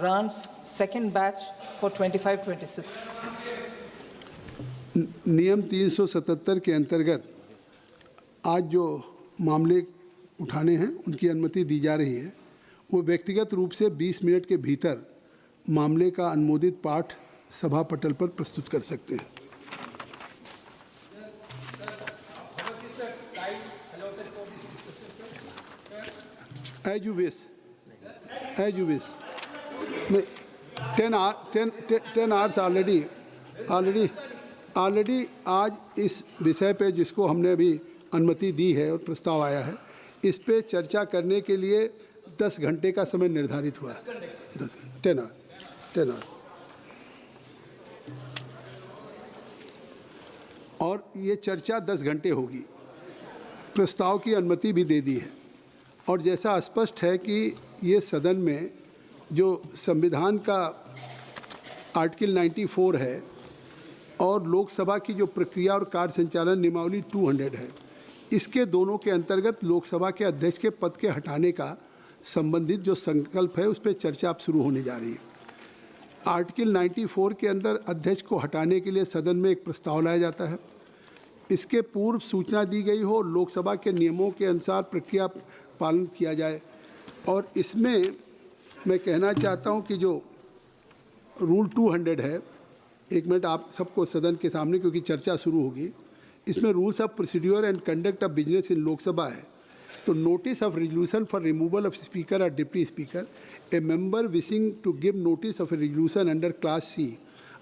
grants second batch for 25-26. नियम 377 के अंतर्गत आज जो मामले उठाने हैं उनकी अनुमति दी जा रही है। वो व्यक्तिगत रूप से 20 मिनट के भीतर मामले का अनुमोदित पाठ सभा पटल पर प्रस्तुत कर सकते हैं। As you wish. As you wish. 10 hours already आज इस विषय पे जिसको हमने अभी अनुमति दी है और प्रस्ताव आया है, इस पे चर्चा करने के लिए 10 घंटे का समय निर्धारित हुआ है। 10 आवर्स और ये चर्चा 10 घंटे होगी। प्रस्ताव की अनुमति भी दे दी है और जैसा स्पष्ट है कि ये सदन में जो संविधान का आर्टिकल 94 है और लोकसभा की जो प्रक्रिया और कार्य संचालन नियमावली 200 है, इसके दोनों के अंतर्गत लोकसभा के अध्यक्ष के पद के हटाने का संबंधित जो संकल्प है उस पर चर्चा अब शुरू होने जा रही है। आर्टिकल 94 के अंदर अध्यक्ष को हटाने के लिए सदन में एक प्रस्ताव लाया जाता है। इसके पूर्व सूचना दी गई हो, लोकसभा के नियमों के अनुसार प्रक्रिया पालन किया जाए। और इसमें मैं कहना चाहता हूं कि जो रूल 200 है, एक मिनट आप सबको सदन के सामने, क्योंकि चर्चा शुरू होगी, इसमें rules of procedure and conduct of business in Lok Sabha है। तो notice of resolution for removal of speaker और deputy speaker, a member wishing to give notice of a resolution under clause C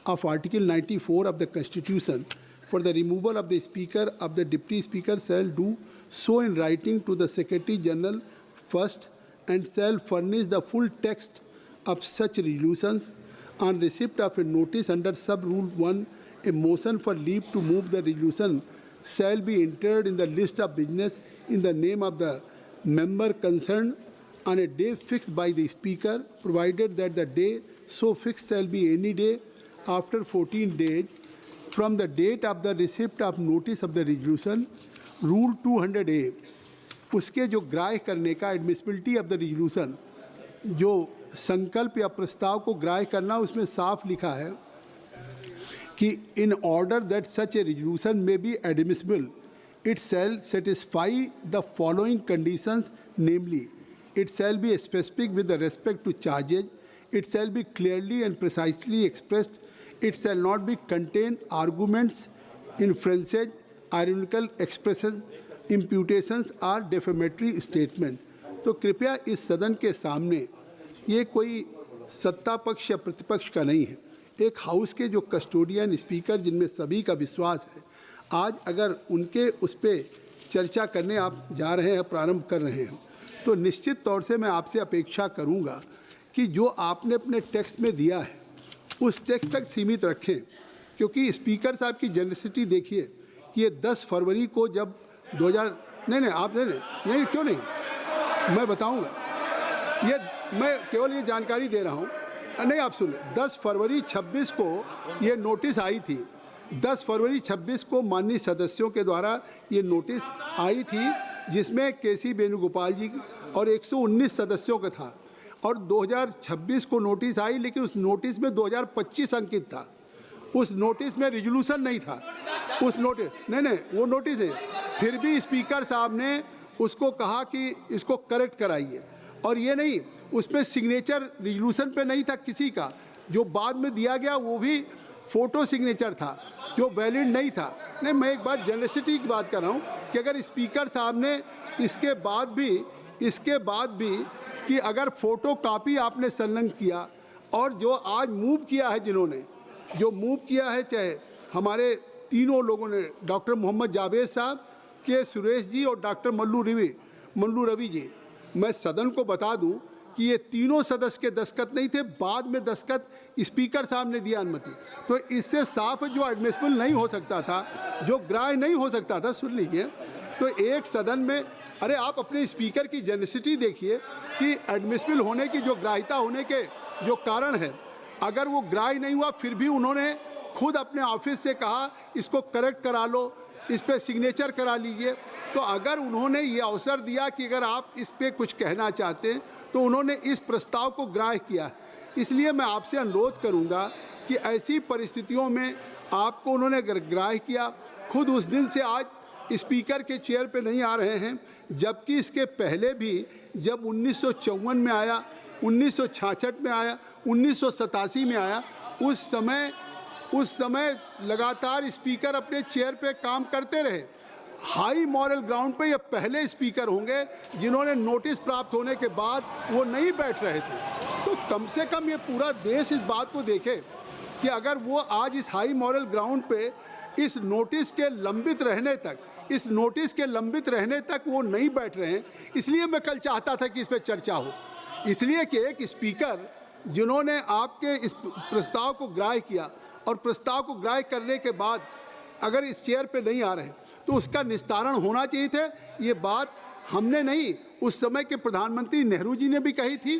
of article 94 of the constitution for the removal of the speaker of the deputy speaker shall do so in writing to the Secretary General first and shall furnish the full text of such resolutions on receipt of a notice under sub rule 1. A motion for leave to move the resolution shall be entered in the list of business in the name of the member concerned on a day fixed by the speaker, provided that the day so fixed shall be any day after 14 days from the date of the receipt of notice of the resolution. Rule 200A, उसके जो ग्राह्य करने का admissibility of the resolution, जो संकल्प या प्रस्ताव को ग्राह्य करना, उसमें साफ लिखा है कि in order that such a resolution may be admissible it shall satisfy the following conditions, namely it shall be specific with the respect to charges, it shall be clearly and precisely expressed, it shall not be contain arguments, inferences, ironical expressions, imputations or defamatory statement। तो कृपया इस सदन के सामने, ये कोई सत्ता पक्ष या प्रतिपक्ष का नहीं है, एक हाउस के जो कस्टोडियन स्पीकर जिनमें सभी का विश्वास है, आज अगर उनके उस पर चर्चा करने आप जा रहे हैं, प्रारंभ कर रहे हैं, तो निश्चित तौर से मैं आपसे अपेक्षा करूंगा कि जो आपने अपने टेक्स्ट में दिया है उस टेक्स्ट तक सीमित रखें, क्योंकि स्पीकर साहब की जेनरसिटी देखिए कि ये 10 फरवरी को जब 2000 नहीं आप नहीं क्यों नहीं, मैं बताऊंगा, ये मैं केवल ये जानकारी दे रहा हूँ, नहीं आप सुने, 10 फरवरी 26 को ये नोटिस आई थी, 10 फरवरी 26 को माननीय सदस्यों के द्वारा ये नोटिस आई थी, जिसमें केसी वेणुगोपाल जी और 119 सदस्यों का था, और 2026 को नोटिस आई, लेकिन उस नोटिस में 2025 अंकित था, उस नोटिस में रिजोल्यूशन नहीं था, उस नोटिस नहीं वो नोटिस है, फिर भी स्पीकर साहब ने उसको कहा कि इसको करेक्ट कराइए, और ये नहीं उसमें सिग्नेचर रिजोल्यूशन पे नहीं था किसी का, जो बाद में दिया गया वो भी फोटो सिग्नेचर था जो वैलिड नहीं था। नहीं, मैं एक बार जेनरसिटी की बात कर रहा हूँ कि अगर स्पीकर साहब ने इसके बाद भी कि अगर फोटो कॉपी आपने संलग्न किया, और जो आज मूव किया है, जिन्होंने जो मूव किया है, चाहे हमारे तीनों लोगों ने, डॉक्टर मोहम्मद जावेद साहब, के सुरेश जी और डॉक्टर मल्लू रवि जी, मैं सदन को बता दूं कि ये तीनों सदस्य के दस्तखत नहीं थे, बाद में दस्तखत स्पीकर साहब ने दिया अनुमति। तो इससे साफ जो एडमिसिबल नहीं हो सकता था, जो ग्राह्य नहीं हो सकता था, सुन लीजिए, तो एक सदन में, अरे आप अपने स्पीकर की जेनरसिटी देखिए कि एडमिसिबल होने की जो ग्राह्यता होने के जो कारण है, अगर वो ग्राह्य नहीं हुआ फिर भी उन्होंने खुद अपने ऑफिस से कहा इसको करेक्ट करा लो, इस पर सिग्नेचर करा लीजिए। तो अगर उन्होंने ये अवसर दिया कि अगर आप इस पर कुछ कहना चाहते हैं, तो उन्होंने इस प्रस्ताव को ग्राह्य किया, इसलिए मैं आपसे अनुरोध करूंगा कि ऐसी परिस्थितियों में आपको उन्होंने अगर ग्राह्य किया, खुद उस दिन से आज स्पीकर के चेयर पे नहीं आ रहे हैं, जबकि इसके पहले भी जब 1954 में आया, 1966 में आया, 1987 में आया, उस समय लगातार स्पीकर अपने चेयर पे काम करते रहे। हाई मॉरल ग्राउंड पे ये पहले स्पीकर होंगे जिन्होंने नोटिस प्राप्त होने के बाद वो नहीं बैठ रहे थे। तो कम से कम ये पूरा देश इस बात को देखे कि अगर वो आज इस हाई मॉरल ग्राउंड पे इस नोटिस के लंबित रहने तक वो नहीं बैठ रहे हैं, इसलिए मैं कल चाहता था कि इस पर चर्चा हो। इसलिए कि एक स्पीकर जिन्होंने आपके इस प्रस्ताव को ग्राह्य किया और प्रस्ताव को ग्राह्य करने के बाद अगर इस चेयर पे नहीं आ रहे हैं तो उसका निस्तारण होना चाहिए था। ये बात हमने नहीं, उस समय के प्रधानमंत्री नेहरू जी ने भी कही थी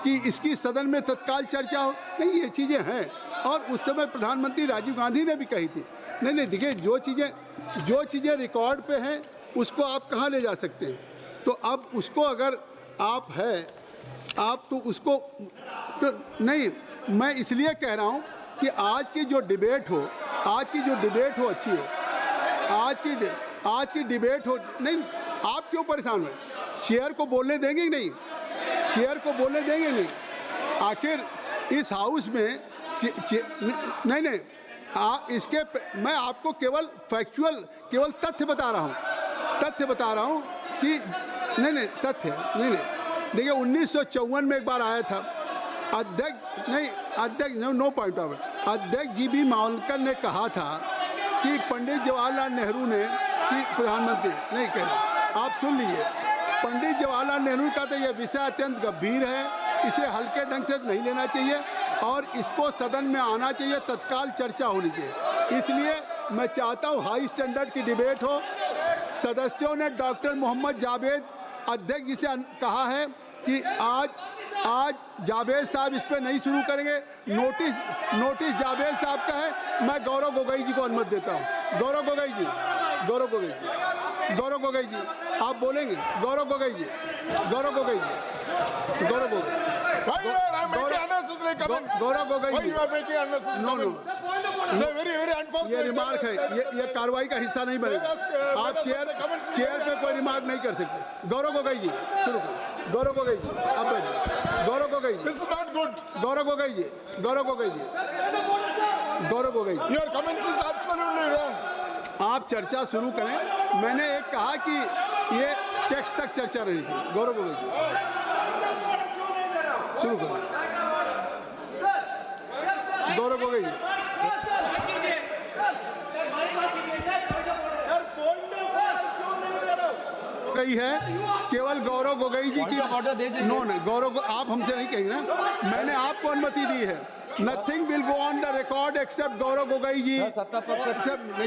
कि इसकी सदन में तत्काल चर्चा हो। नहीं, ये चीज़ें हैं, और उस समय प्रधानमंत्री राजीव गांधी ने भी कही थी। नहीं, देखिए, जो चीज़ें रिकॉर्ड पे हैं उसको आप कहाँ ले जा सकते हैं। तो अब उसको अगर आप तो उसको तो नहीं, मैं इसलिए कह रहा हूँ कि आज की जो डिबेट हो अच्छी है। आज की डिबेट हो। नहीं, आप क्यों परेशान हुए? चेयर को बोलने देंगे नहीं? आखिर इस हाउस में नहीं, मैं आपको केवल तथ्य बता रहा हूँ कि तथ्य देखिए 1954 में एक बार आया था अध्यक्ष नो पॉइंट ऑफ अध्यक्ष जी.बी. मावलकर ने कहा था कि पंडित जवाहरलाल नेहरू ने कि प्रधानमंत्री नहीं कह रहे, आप सुन लीजिए, पंडित जवाहरलाल नेहरू का तो यह विषय अत्यंत गंभीर है, इसे हल्के ढंग से नहीं लेना चाहिए और इसको सदन में आना चाहिए, तत्काल चर्चा होनी चाहिए। इसलिए मैं चाहता हूँ हाई स्टैंडर्ड की डिबेट हो। सदस्यों ने डॉक्टर मोहम्मद जावेद अध्यक्ष जी से कहा है कि आज जावेद साहब इस पर नहीं शुरू करेंगे। नोटिस जावेद साहब का है। मैं गौरव गोगोई जी को अनुमति देता हूँ। गौरव गोगोई जी आप बोलेंगे। गौरव गोगोई जी गौरव गोगोई ये रिमार्क है, ये कार्रवाई का हिस्सा नहीं बनेगा। आप चेयर पे कोई रिमार्क नहीं कर सकते। गौरव गोगोई जी शुरू करो। गौरव गोगोई जी आप बैठिए। Gaurav Gogoi ji, this is not good. Gaurav Gogoi ji your comments is absolutely wrong. आप चर्चा शुरू करें। मैंने एक कहा कि ये टेक्स्ट तक चर्चा रही थी। गौरव गोगोई जी शुरू करें। गौरव गोगोई जी गई है केवल गौरव गोगोई जी की गौरव आप हमसे नहीं कहेंगे ना, मैंने आपको अनुमति दी है। Nothing will go on the record except Gaurav Gogoi ji.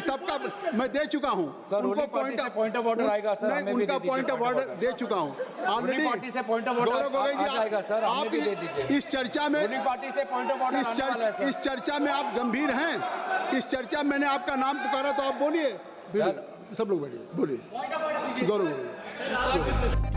सबका मैं दे चुका हूँ। उनको पॉइंट ऑफ ऑर्डर आएगा सर, उनका पॉइंट ऑफ ऑर्डर दे चुका हूँ ऑलरेडी। गौरव गोगोई जी आप इस चर्चा में इस चर्चा में आप गंभीर हैं। इस चर्चा में मैंने आपका नाम पुकारा तो आप बोलिए। सब लोग बैठिए, बोलिए। गौरव गोगोई